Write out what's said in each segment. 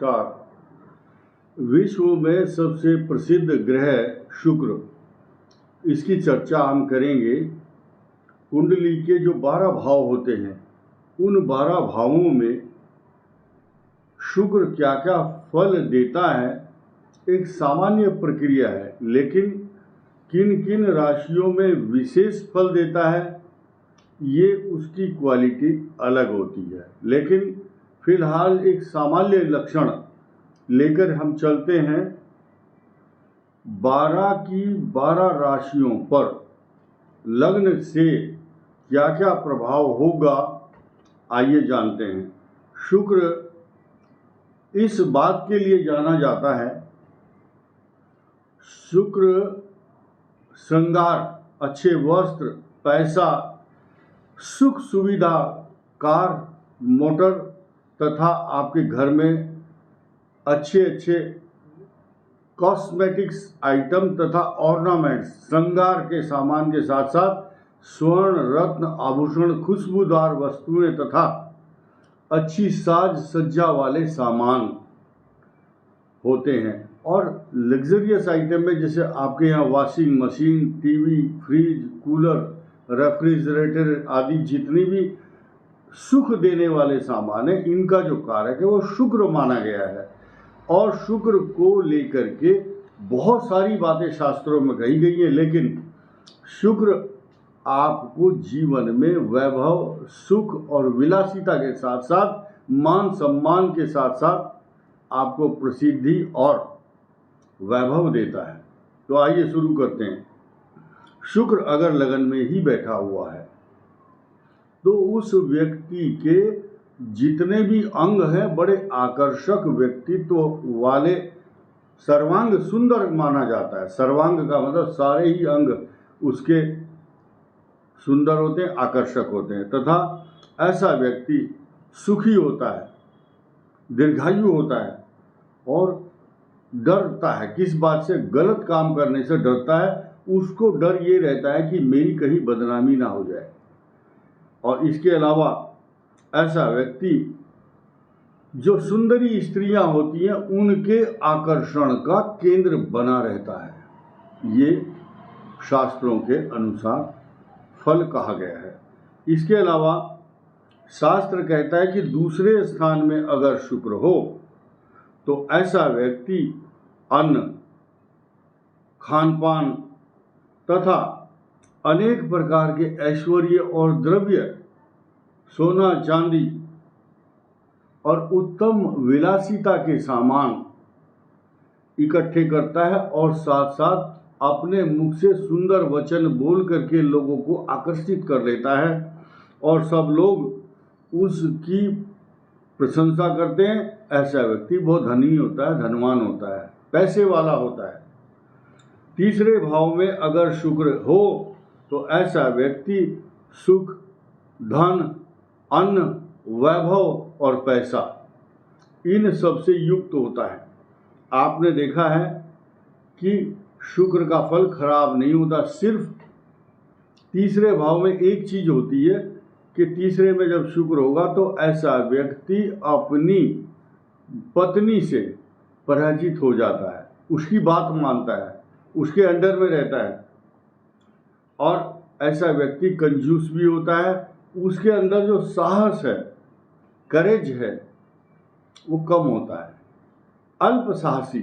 नमस्कार। विश्व में सबसे प्रसिद्ध ग्रह शुक्र, इसकी चर्चा हम करेंगे। कुंडली के जो 12 भाव होते हैं, उन 12 भावों में शुक्र क्या क्या फल देता है, एक सामान्य प्रक्रिया है, लेकिन किन किन राशियों में विशेष फल देता है, ये उसकी क्वालिटी अलग होती है। लेकिन फिलहाल एक सामान्य लक्षण लेकर हम चलते हैं। 12 की 12 राशियों पर लग्न से क्या क्या प्रभाव होगा, आइए जानते हैं। शुक्र इस बात के लिए जाना जाता है, शुक्र श्रृंगार, अच्छे वस्त्र, पैसा, सुख सुविधा, कार, मोटर तथा आपके घर में अच्छे अच्छे कॉस्मेटिक्स आइटम तथा ऑर्नामेंट्स, श्रृंगार के सामान के साथ साथ स्वर्ण, रत्न, आभूषण, खुशबूदार वस्तुएं तथा अच्छी साज सज्जा वाले सामान होते हैं। और लग्जरियस आइटम में जैसे आपके यहाँ washing machine, TV, fridge, cooler, refrigerator आदि जितनी भी सुख देने वाले सामान है, इनका जो कारक है वो शुक्र माना गया है। और शुक्र को लेकर के बहुत सारी बातें शास्त्रों में कही गई हैं, लेकिन शुक्र आपको जीवन में वैभव, सुख और विलासिता के साथ साथ मान सम्मान के साथ साथ आपको प्रसिद्धि और वैभव देता है। तो आइए शुरू करते हैं। शुक्र अगर लगन में ही बैठा हुआ है तो उस व्यक्ति के जितने भी अंग हैं बड़े आकर्षक व्यक्तित्व वाले, सर्वांग सुंदर माना जाता है। सर्वांग का मतलब सारे ही अंग उसके सुंदर होते हैं, आकर्षक होते हैं, तथा ऐसा व्यक्ति सुखी होता है, दीर्घायु होता है और डरता है। किस बात से? गलत काम करने से डरता है। उसको डर ये रहता है कि मेरी कहीं बदनामी ना हो जाए। और इसके अलावा ऐसा व्यक्ति जो सुंदरी स्त्रियां होती हैं उनके आकर्षण का केंद्र बना रहता है। ये शास्त्रों के अनुसार फल कहा गया है। इसके अलावा शास्त्र कहता है कि दूसरे स्थान में अगर शुक्र हो तो ऐसा व्यक्ति अन्न, खानपान तथा अनेक प्रकार के ऐश्वर्य और द्रव्य, सोना चांदी और उत्तम विलासिता के सामान इकट्ठे करता है और साथ साथ अपने मुख से सुंदर वचन बोल करके लोगों को आकर्षित कर लेता है और सब लोग उसकी प्रशंसा करते हैं। ऐसा व्यक्ति बहुत धनी होता है, धनवान होता है, पैसे वाला होता है। तीसरे भाव में अगर शुक्र हो तो ऐसा व्यक्ति सुख, धन, अन्न, वैभव और पैसा, इन सब से युक्त होता है। आपने देखा है कि शुक्र का फल खराब नहीं होता। सिर्फ तीसरे भाव में एक चीज होती है कि तीसरे में जब शुक्र होगा तो ऐसा व्यक्ति अपनी पत्नी से पराजित हो जाता है, उसकी बात मानता है, उसके अंडर में रहता है। और ऐसा व्यक्ति कंजूस भी होता है। उसके अंदर जो साहस है, करेज है, वो कम होता है। अल्प साहसी,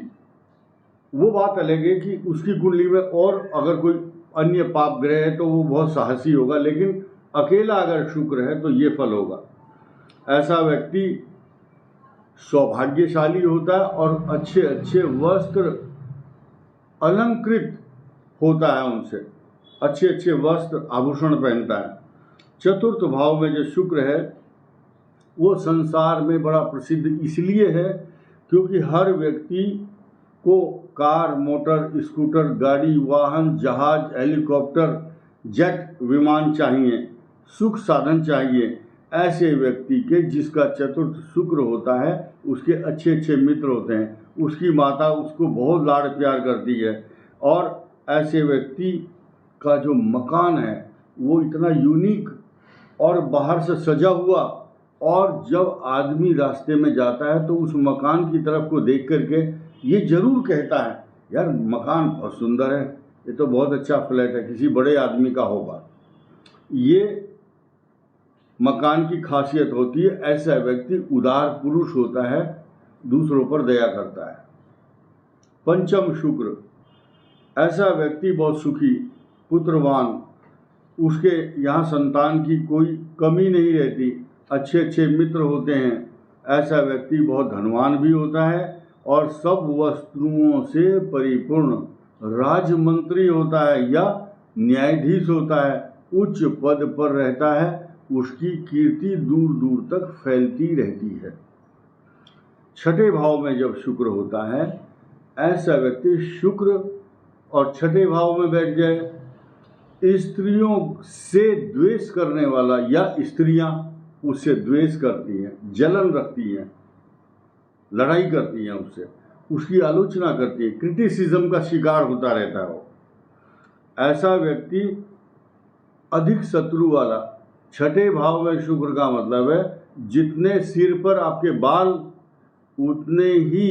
वो बात अलग है कि उसकी कुंडली में और अगर कोई अन्य पाप ग्रह है तो वो बहुत साहसी होगा, लेकिन अकेला अगर शुक्र है तो ये फल होगा। ऐसा व्यक्ति सौभाग्यशाली होता है और अच्छे अच्छे वस्त्र अलंकृत होता है, उनसे अच्छे अच्छे वस्त्र आभूषण पहनता है। चतुर्थ भाव में जो शुक्र है वो संसार में बड़ा प्रसिद्ध इसलिए है क्योंकि हर व्यक्ति को कार, मोटर, स्कूटर, गाड़ी, वाहन, जहाज, हेलीकॉप्टर, जेट विमान चाहिए, सुख साधन चाहिए। ऐसे व्यक्ति के जिसका चतुर्थ शुक्र होता है उसके अच्छे अच्छे मित्र होते हैं, उसकी माता उसको बहुत लाड़ प्यार करती है और ऐसे व्यक्ति का जो मकान है वो इतना यूनिक और बाहर से सजा हुआ और जब आदमी रास्ते में जाता है तो उस मकान की तरफ को देख करके ये जरूर कहता है, यार मकान बहुत सुंदर है, ये तो बहुत अच्छा फ्लैट है, किसी बड़े आदमी का होगा। ये मकान की खासियत होती है। ऐसा व्यक्ति उदार पुरुष होता है, दूसरों पर दया करता है। पंचम शुक्र, ऐसा व्यक्ति बहुत सुखी, पुत्रवान, उसके यहाँ संतान की कोई कमी नहीं रहती, अच्छे अच्छे मित्र होते हैं। ऐसा व्यक्ति बहुत धनवान भी होता है और सब वस्तुओं से परिपूर्ण राजमंत्री होता है या न्यायाधीश होता है, उच्च पद पर रहता है, उसकी कीर्ति दूर दूर तक फैलती रहती है। छठे भाव में जब शुक्र होता है, ऐसा व्यक्ति शुक्र और छठे भाव में बैठ जाए, स्त्रियों से द्वेष करने वाला या स्त्रियां उससे द्वेष करती हैं, जलन रखती हैं, लड़ाई करती हैं उससे, उसकी आलोचना करती है, क्रिटिसिज्म का शिकार होता रहता है वो। ऐसा व्यक्ति अधिक शत्रु वाला, छठे भाव में शुक्र का मतलब है जितने सिर पर आपके बाल उतने ही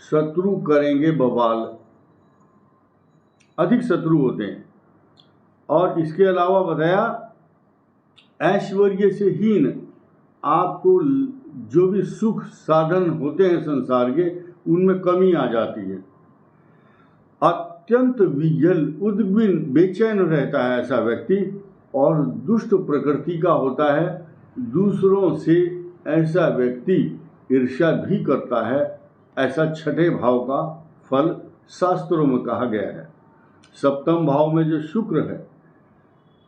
शत्रु करेंगे बवाल, अधिक शत्रु होते हैं। और इसके अलावा बताया ऐश्वर्य से हीन, आपको जो भी सुख साधन होते हैं संसार के उनमें कमी आ जाती है। अत्यंत विजल उद्विग्न बेचैन रहता है ऐसा व्यक्ति और दुष्ट प्रकृति का होता है। दूसरों से ऐसा व्यक्ति ईर्ष्या भी करता है। ऐसा छठे भाव का फल शास्त्रों में कहा गया है। सप्तम भाव में जो शुक्र है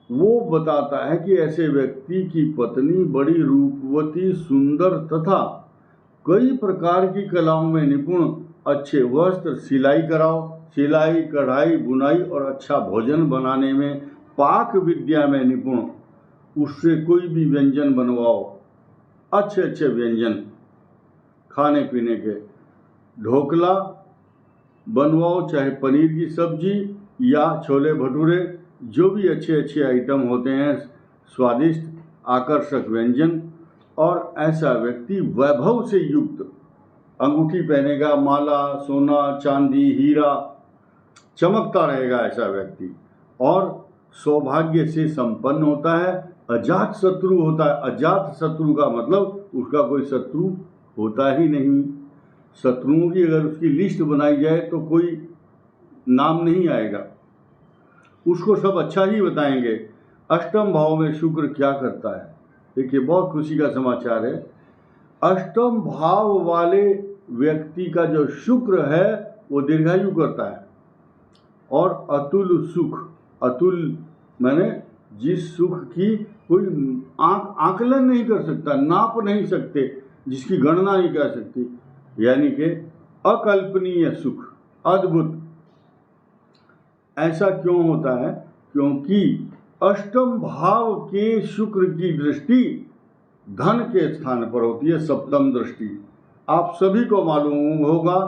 वो बताता है कि ऐसे व्यक्ति की पत्नी बड़ी रूपवती, सुंदर तथा कई प्रकार की कलाओं में निपुण, अच्छे वस्त्र सिलाई कराओ, सिलाई कढ़ाई बुनाई और अच्छा भोजन बनाने में, पाक विद्या में निपुण, उससे कोई भी व्यंजन बनवाओ, अच्छे अच्छे व्यंजन खाने पीने के, ढोकला बनवाओ, चाहे पनीर की सब्जी या छोले भटूरे, जो भी अच्छे अच्छे आइटम होते हैं, स्वादिष्ट आकर्षक व्यंजन। और ऐसा व्यक्ति वैभव से युक्त, अंगूठी पहनेगा, माला, सोना, चांदी, हीरा, चमकता रहेगा ऐसा व्यक्ति, और सौभाग्य से संपन्न होता है। अजात शत्रु होता है। अजात शत्रु का मतलब उसका कोई शत्रु होता ही नहीं। शत्रुओं की अगर उसकी लिस्ट बनाई जाए तो कोई नाम नहीं आएगा, उसको सब अच्छा ही बताएंगे। अष्टम भाव में शुक्र क्या करता है, देखिए बहुत खुशी का समाचार है। अष्टम भाव वाले व्यक्ति का जो शुक्र है वो दीर्घायु करता है और अतुल सुख, अतुल माने जिस सुख की कोई आकलन नहीं कर सकता, नाप नहीं सकते, जिसकी गणना नहीं कर सकती, यानी कि अकल्पनीय सुख, अद्भुत। ऐसा क्यों होता है? क्योंकि अष्टम भाव के शुक्र की दृष्टि धन के स्थान पर होती है, सप्तम दृष्टि। आप सभी को मालूम होगा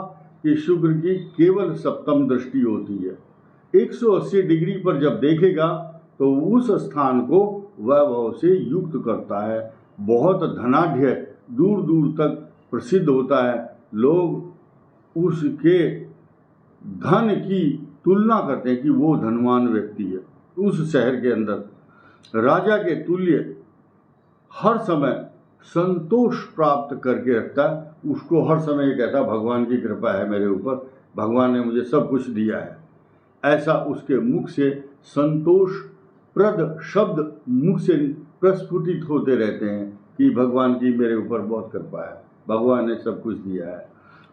कि शुक्र की केवल सप्तम दृष्टि होती है। 180 डिग्री पर जब देखेगा तो उस स्थान को वैभव से युक्त करता है, बहुत धनाढ्य, दूर दूर तक प्रसिद्ध होता है। लोग उसके धन की तुलना करते हैं कि वो धनवान व्यक्ति है। उस शहर के अंदर राजा के तुल्य हर समय संतोष प्राप्त करके रखता है। उसको हर समय ये कहता है भगवान की कृपा है मेरे ऊपर, भगवान ने मुझे सब कुछ दिया है। ऐसा उसके मुख से संतोषप्रद शब्द मुख से प्रस्फुटित होते रहते हैं कि भगवान की मेरे ऊपर बहुत कृपा है, भगवान ने सब कुछ दिया है।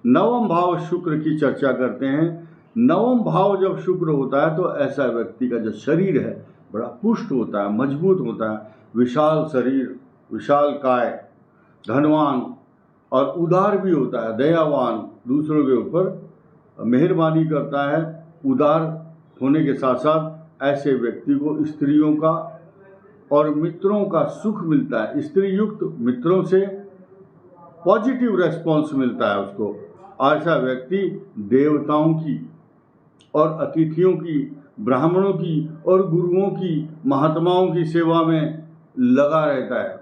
नवम भाव शुक्र की चर्चा करते हैं। नवम भाव जब शुक्र होता है तो ऐसा व्यक्ति का जो शरीर है बड़ा पुष्ट होता है, मजबूत होता है, विशाल शरीर, विशाल काय, धनवान और उदार भी होता है, दयावान, दूसरों के ऊपर मेहरबानी करता है। उदार होने के साथ साथ ऐसे व्यक्ति को स्त्रियों का और मित्रों का सुख मिलता है। स्त्री युक्त मित्रों से पॉजिटिव रेस्पॉन्स मिलता है उसको। ऐसा व्यक्ति देवताओं की और अतिथियों की, ब्राह्मणों की और गुरुओं की, महात्माओं की सेवा में लगा रहता है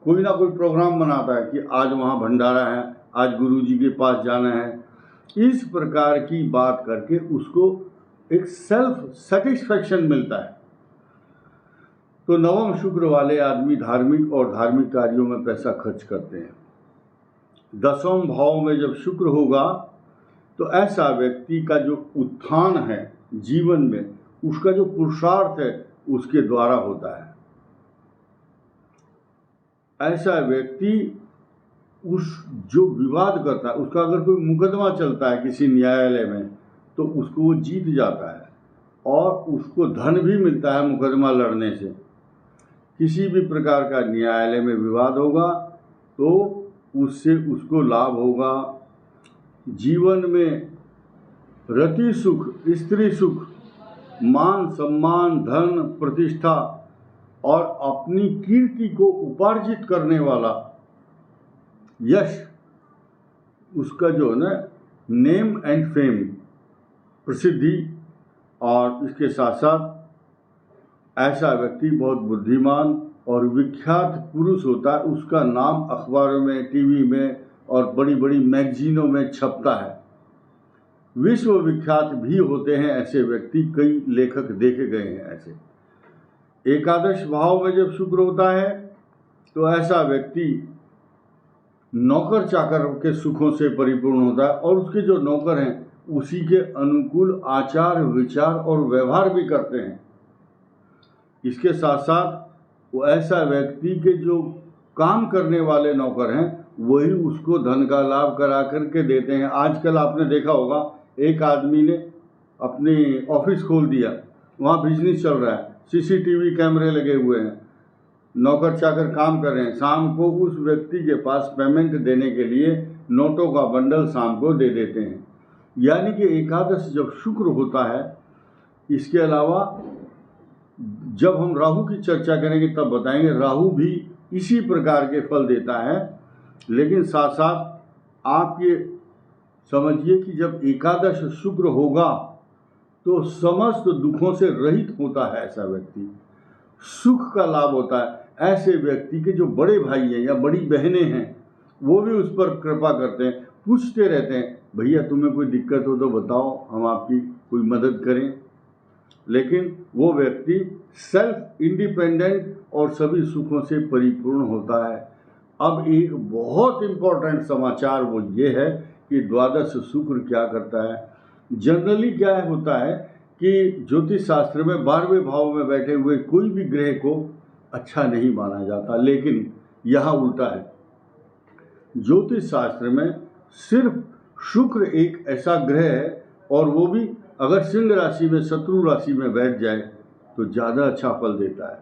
कोई ना कोई प्रोग्राम बनाता है कि आज वहाँ भंडारा है, आज गुरुजी के पास जाना है। इस प्रकार की बात करके उसको एक सेल्फ सेटिस्फैक्शन मिलता है। तो नवम शुक्र वाले आदमी धार्मिक और धार्मिक कार्यों में पैसा खर्च करते हैं। दसवें भाव में जब शुक्र होगा तो ऐसा व्यक्ति का जो उत्थान है जीवन में, उसका जो पुरुषार्थ है उसके द्वारा होता है। ऐसा व्यक्ति उस जो विवाद करता है, उसका अगर कोई मुकदमा चलता है किसी न्यायालय में, तो उसको वो जीत जाता है और उसको धन भी मिलता है मुकदमा लड़ने से। किसी भी प्रकार का न्यायालय में विवाद होगा तो उससे उसको लाभ होगा। जीवन में रति सुख, स्त्री सुख, मान सम्मान, धन, प्रतिष्ठा और अपनी कीर्ति को उपार्जित करने वाला यश, उसका जो है ना नेम एंड फेम, प्रसिद्धि, और इसके साथ साथ ऐसा व्यक्ति बहुत बुद्धिमान और विख्यात पुरुष होता है। उसका नाम अखबारों में, टीवी में और बड़ी बड़ी मैगजीनों में छपता है। विश्व विख्यात भी होते हैं ऐसे व्यक्ति, कई लेखक देखे गए हैं ऐसे। एकादश भाव में जब शुक्र होता है तो ऐसा व्यक्ति नौकर चाकर के सुखों से परिपूर्ण होता है और उसके जो नौकर हैं उसी के अनुकूल आचार, विचार और व्यवहार भी करते हैं। इसके साथ साथ वो ऐसा व्यक्ति के जो काम करने वाले नौकर हैं वही उसको धन का लाभ करा करके देते हैं। आजकल आपने देखा होगा, एक आदमी ने अपनी ऑफिस खोल दिया, वहाँ बिजनेस चल रहा है, सीसीटीवी कैमरे लगे हुए हैं, नौकर चाकर काम कर रहे हैं। शाम को उस व्यक्ति के पास पेमेंट देने के लिए नोटों का बंडल शाम को दे देते हैं। यानी कि एकादश जब शुक्र होता है, इसके अलावा जब हम राहु की चर्चा करेंगे तब बताएंगे, राहु भी इसी प्रकार के फल देता है। लेकिन साथ साथ आप ये समझिए कि जब एकादश शुक्र होगा तो समस्त दुखों से रहित होता है ऐसा व्यक्ति, सुख का लाभ होता है। ऐसे व्यक्ति के जो बड़े भाई हैं या बड़ी बहनें हैं वो भी उस पर कृपा करते हैं, पूछते रहते हैं, भैया तुम्हें कोई दिक्कत हो तो बताओ, हम आपकी कोई मदद करें। लेकिन वो व्यक्ति सेल्फ इंडिपेंडेंट और सभी सुखों से परिपूर्ण होता है। अब एक बहुत इम्पोर्टेंट समाचार वो ये है कि द्वादश शुक्र क्या करता है। जनरली क्या होता है कि ज्योतिष शास्त्र में 12वें भाव में बैठे हुए कोई भी ग्रह को अच्छा नहीं माना जाता, लेकिन यहाँ उल्टा है। ज्योतिष शास्त्र में सिर्फ शुक्र एक ऐसा ग्रह है, और वो भी अगर सिंह राशि में, शत्रु राशि में बैठ जाए तो ज़्यादा अच्छा फल देता है।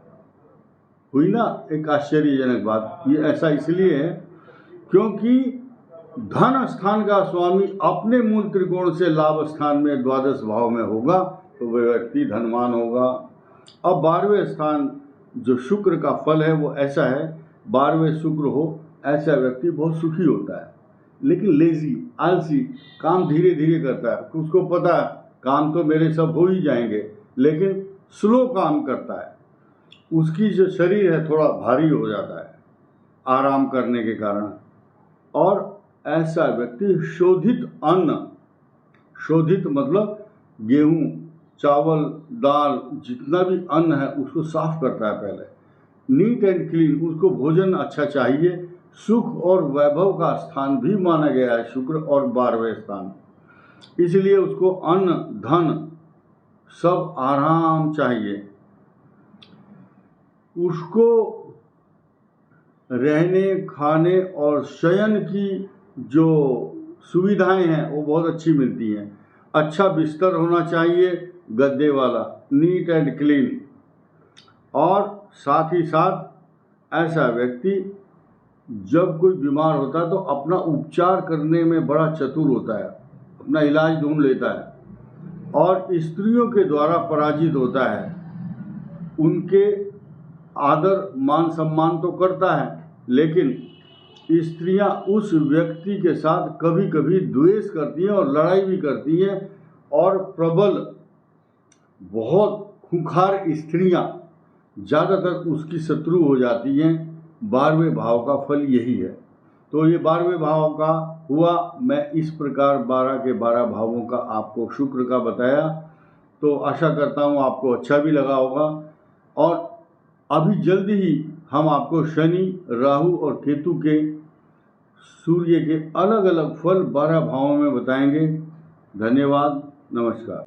हुई ना एक आश्चर्यजनक बात। ये ऐसा इसलिए है क्योंकि धन स्थान का स्वामी अपने मूल त्रिकोण से लाभ स्थान में द्वादश भाव में होगा तो वह व्यक्ति धनवान होगा। अब 12वें स्थान जो शुक्र का फल है वो ऐसा है, 12वें शुक्र हो ऐसा व्यक्ति बहुत सुखी होता है, लेकिन लेजी, आलसी, काम धीरे धीरे करता है। उसको पता है काम तो मेरे सब हो ही जाएंगे, लेकिन स्लो काम करता है। उसकी जो शरीर है थोड़ा भारी हो जाता है आराम करने के कारण। और ऐसा व्यक्ति शोधित अन्न, शोधित मतलब गेहूँ, चावल, दाल, जितना भी अन्न है उसको साफ करता है पहले, नीट एंड क्लीन। उसको भोजन अच्छा चाहिए। सुख और वैभव का स्थान भी माना गया है शुक्र और 12वें स्थान, इसलिए उसको अन्न, धन सब आराम चाहिए। उसको रहने, खाने और शयन की जो सुविधाएं हैं वो बहुत अच्छी मिलती हैं। अच्छा बिस्तर होना चाहिए, गद्दे वाला, नीट एंड क्लीन। और साथ ही साथ ऐसा व्यक्ति जब कोई बीमार होता है तो अपना उपचार करने में बड़ा चतुर होता है, अपना इलाज ढूंढ लेता है और स्त्रियों के द्वारा पराजित होता है। उनके आदर मान सम्मान तो करता है, लेकिन स्त्रियां उस व्यक्ति के साथ कभी कभी द्वेष करती हैं और लड़ाई भी करती हैं, और प्रबल, बहुत खूंखार स्त्रियां ज़्यादातर उसकी शत्रु हो जाती हैं। 12वें भाव का फल यही है। तो ये 12वें भाव का हुआ। मैं इस प्रकार 12 के 12 भावों का आपको शुक्र का बताया, तो आशा करता हूँ आपको अच्छा भी लगा होगा। और अभी जल्दी ही हम आपको शनि, राहु और केतु के, सूर्य के अलग अलग फल 12 भावों में बताएंगे। धन्यवाद, नमस्कार।